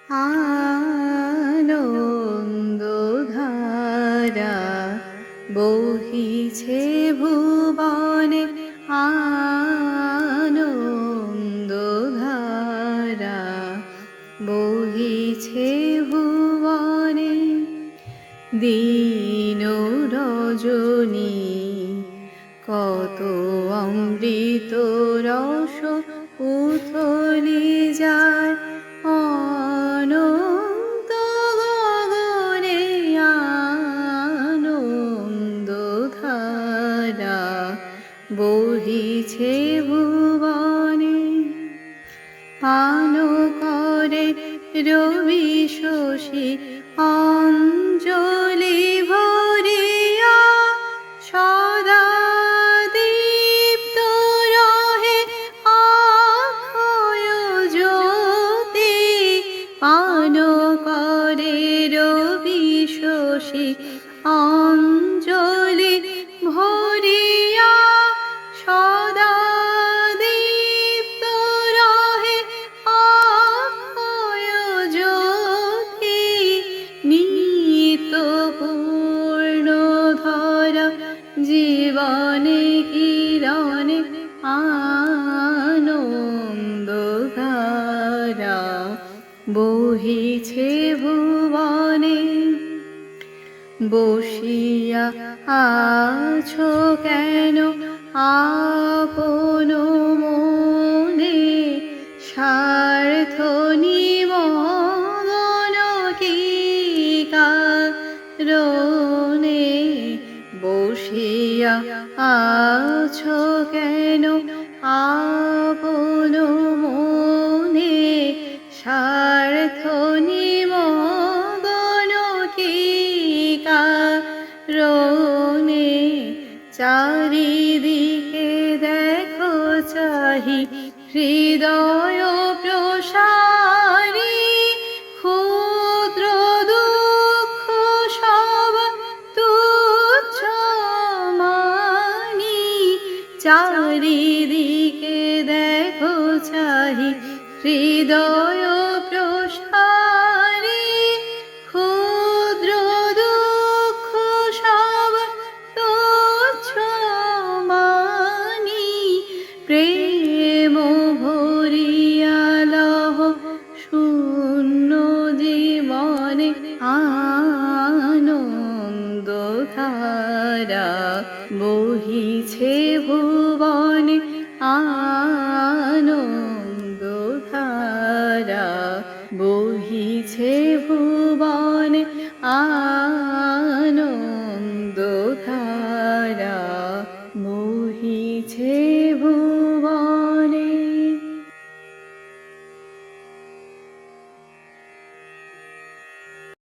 আনন্দধারা বহিছে ভুবনে, আনন্দধারা বহিছে ভুবনে। দিন রজনী কত অমৃত রস উথলি যায়, অনন্ত গগনে আনন্দধারা বহিছে ভুবনে। পান করে রবি শশী অঞ্জলি ভরিয়া, সদা দীপ্ত রহে অক্ষয় জ্যোতি। পান করে রবি শশী অঞ্জলি ভরিয়া, সদা দীপ্ত রহে অক্ষয় জ্যোতি। নিত্য পূর্ণধরা জীবনে কিরণে আনন্দধারা বহিছে ভুবনে। বসিয়া আছো কেন আপন মনে, স্বার্থ নিমগ্ন কি কারণে। বসিয়া আছো কেন আপন মনে, স্বার্থ নিমগ্ন কি কারণে। চারিদিকে দেখো চাহি হৃদয় প্রসারী, ক্ষুদ্র দুঃখ সব তুচ্ছ মানি। চারিদিকে দেখো চাহি হৃদয় প্রসারী, ক্ষুদ্র দুঃখ সব তুচ্ছ মানি। প্রেম ভরিয়া লহ শূন্য জীবনে, আনন্দধারা বহিছে ভুবনে, আনন্দধারা বহিছে ভুবনে, আনন্দধারা।